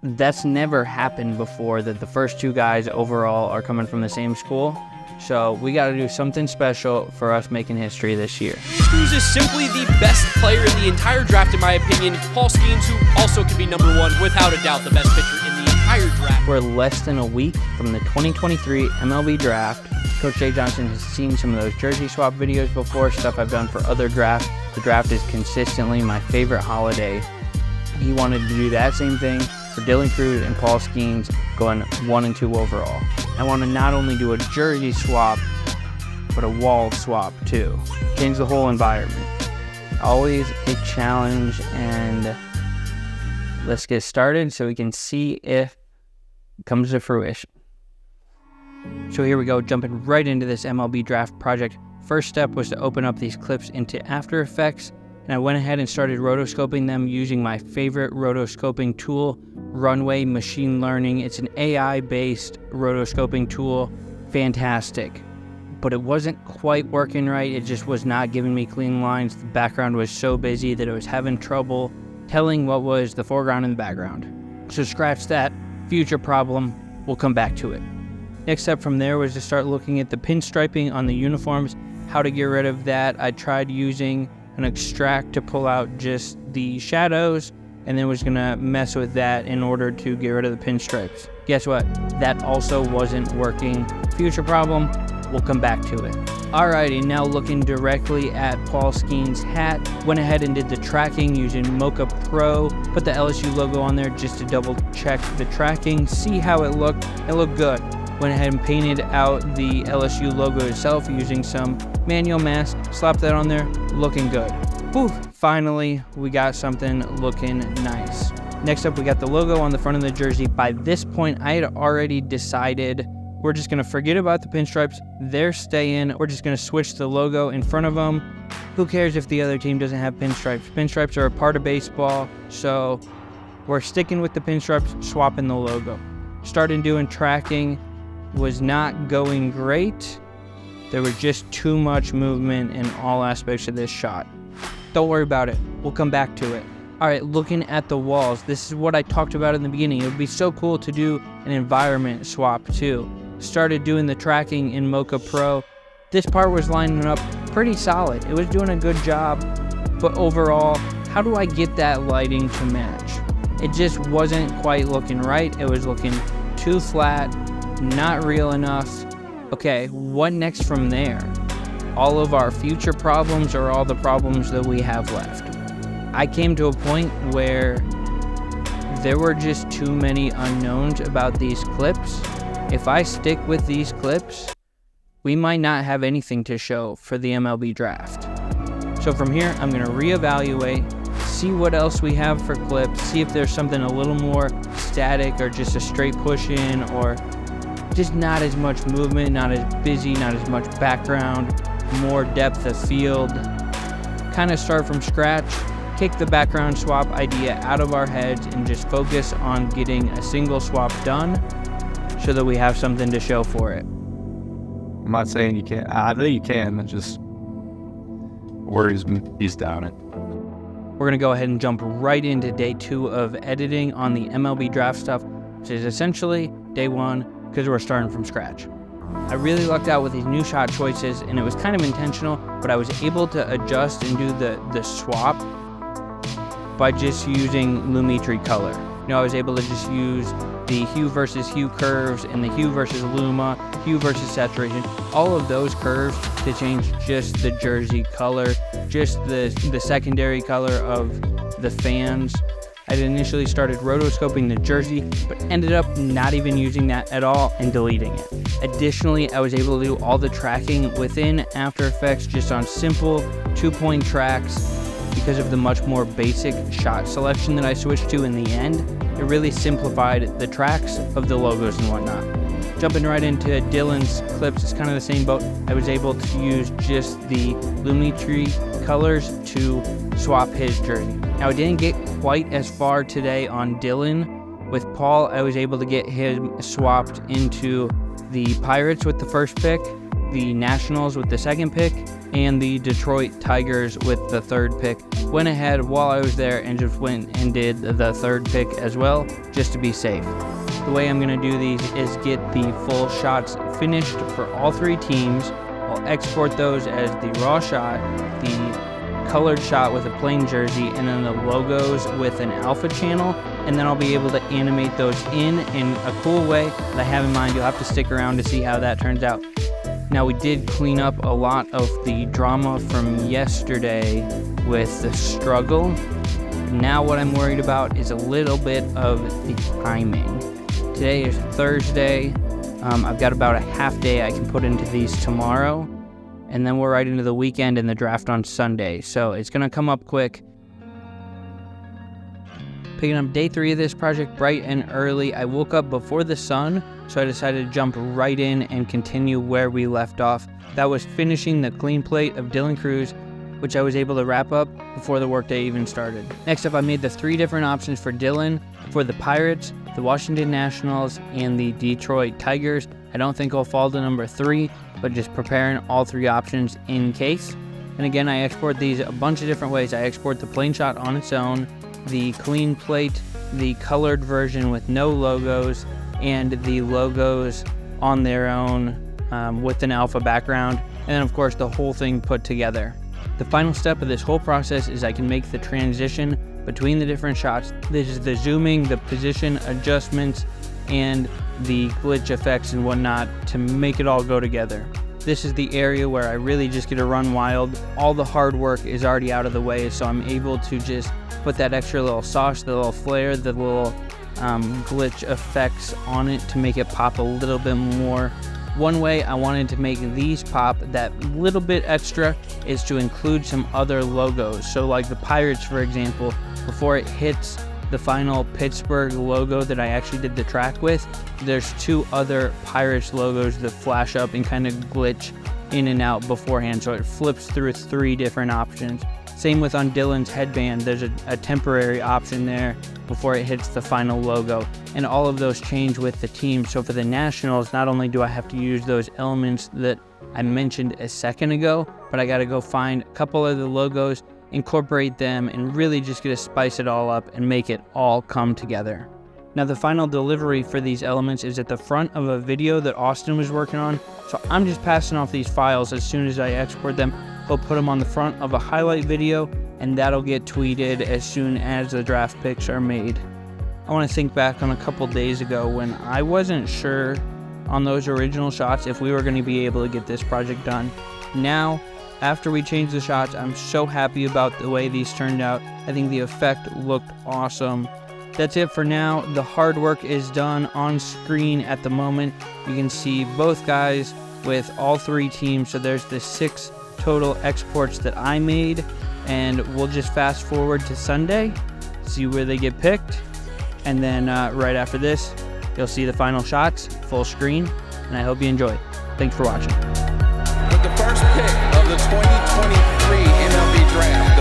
that's never happened before, that the first two guys overall are coming from the same school. So we got to do something special for us making history this year. Cruz is simply the best player in the entire draft, in my opinion. Paul Skenes, who also can be number one, without a doubt, the best pitcher in the entire draft. We're less than a week from the 2023 MLB draft. Coach Jay Johnson has seen some of those jersey swap videos before, stuff I've done for other drafts. The draft is consistently my favorite holiday. He wanted to do that same thing for Dylan Cruz and Paul Skenes, going 1 and 2 overall. I want to not only do a jersey swap, but a wall swap too. Change the whole environment. Always a challenge, and let's get started so we can see if it comes to fruition. So here we go, jumping right into this MLB draft project. First step was to open up these clips into After Effects, and I went ahead and started rotoscoping them using my favorite rotoscoping tool, Runway Machine Learning. It's an AI-based rotoscoping tool. Fantastic. But it wasn't quite working right. It just was not giving me clean lines. The background was so busy that I was having trouble telling what was the foreground and the background. So scratch that. Future problem. We'll come back to it. Next step from there was to start looking at the pinstriping on the uniforms, how to get rid of that. I tried using an extract to pull out just the shadows, and then was gonna mess with that in order to get rid of the pinstripes. Guess what? That also wasn't working. Future problem, we'll come back to it. Alrighty, now looking directly at Paul Skenes' hat, went ahead and did the tracking using Mocha Pro, put the LSU logo on there just to double check the tracking, see how it looked. It looked good. Went ahead and painted out the LSU logo itself using some manual mask, slapped that on there, looking good. Whew, finally, we got something looking nice. Next up, we got the logo on the front of the jersey. By this point, I had already decided we're just gonna forget about the pinstripes. They're staying. We're just gonna switch the logo in front of them. Who cares if the other team doesn't have pinstripes? Pinstripes are a part of baseball, so we're sticking with the pinstripes, swapping the logo. Started doing tracking. Was not going great. There was just too much movement in all aspects of this shot. Don't worry about it. We'll come back to it. All right, looking at the walls. This is what I talked about in the beginning. It would be so cool to do an environment swap too. Started doing the tracking in Mocha Pro. This part was lining up pretty solid. It was doing a good job, but overall, how do I get that lighting to match? It just wasn't quite looking right. It was looking too flat. Not real enough. Okay, what next from there? All of our future problems or all the problems that we have left? I came to a point where there were just too many unknowns about these clips. If I stick with these clips, we might not have anything to show for the MLB draft. So from here, I'm going to reevaluate, see what else we have for clips, see if there's something a little more static or just a straight push in, or just not as much movement, not as busy, not as much background, more depth of field. Kind of start from scratch, kick the background swap idea out of our heads and just focus on getting a single swap done so that we have something to show for it. I'm not saying you can't. I know you can. It just worries me. He's down it. We're going to go ahead and jump right into day 2 of editing on the MLB draft stuff, which is essentially day 1, because we're starting from scratch. I really lucked out with these new shot choices, and it was kind of intentional, but I was able to adjust and do the swap by just using Lumetri color. You know, I was able to just use the hue versus hue curves and the hue versus luma, hue versus saturation, all of those curves to change just the jersey color, just the secondary color of the fans. I initially started rotoscoping the jersey, but ended up not even using that at all and deleting it. Additionally, I was able to do all the tracking within After Effects just on simple 2-point tracks. Because of the much more basic shot selection that I switched to in the end, it really simplified the tracks of the logos and whatnot. Jumping right into Dylan's clips, it's kind of the same boat. I was able to use just the Lumetri colors to swap his jersey. Now, I didn't get quite as far today on Dylan. With Paul, I was able to get him swapped into the Pirates with the first pick, the Nationals with the second pick, and the Detroit Tigers with the 3rd pick. Went ahead while I was there and just went and did the 3rd pick as well, just to be safe. The way I'm going to do these is get the full shots finished for all 3 teams. I'll export those as the raw shot, the colored shot with a plain jersey, and then the logos with an alpha channel, and then I'll be able to animate those in a cool way that I have in mind. You'll have to stick around to see how that turns out. Now, we did clean up a lot of the drama from yesterday with the struggle. Now what I'm worried about is a little bit of the timing. Today is Thursday. I've got about a half day I can put into these tomorrow, and then we're right into the weekend and the draft on Sunday. So it's going to come up quick. Picking up day 3 of this project bright and early. I woke up before the sun, so I decided to jump right in and continue where we left off. That was finishing the clean plate of Dylan Cruz, which I was able to wrap up before the workday even started. Next up, I made the 3 different options for Dylan for the Pirates, the Washington Nationals, and the Detroit Tigers. I don't think I'll fall to number 3, but just preparing all 3 options in case. And again, I export these a bunch of different ways. I export the plain shot on its own, the clean plate, the colored version with no logos, and the logos on their own with an alpha background, and then of course the whole thing put together. The final step of this whole process is I can make the transition between the different shots. This is the zooming, the position adjustments, and the glitch effects and whatnot to make it all go together. This is the area where I really just get to run wild. All the hard work is already out of the way, so I'm able to just put that extra little sauce, the little flair, the little glitch effects on it to make it pop a little bit more. One way I wanted to make these pop that little bit extra is to include some other logos. So like the Pirates, for example, before it hits the final Pittsburgh logo that I actually did the track with, there's 2 other Pirates logos that flash up and kind of glitch in and out beforehand, so it flips through 3 different options. Same with on Dylan's headband, there's a temporary option there before it hits the final logo, and all of those change with the team. So for the Nationals, not only do I have to use those elements that I mentioned a second ago, but I gotta go find a couple of the logos, incorporate them, and really just get to spice it all up and make it all come together. Now the final delivery for these elements is at the front of a video that Austin was working on, so I'm just passing off these files as soon as I export them. He'll put them on the front of a highlight video, and that'll get tweeted as soon as the draft picks are made. I want to think back on a couple days ago when I wasn't sure on those original shots if we were going to be able to get this project done. Now, after we changed the shots, I'm so happy about the way these turned out. I think the effect looked awesome. That's it for now. The hard work is done on screen at the moment. You can see both guys with all 3 teams, so there's the 6 total exports that I made, and we'll just fast forward to Sunday, see where they get picked, and then right after this you'll see the final shots full screen, and I hope you enjoy. Thanks for watching. With the first pick of the 2023 MLB draft,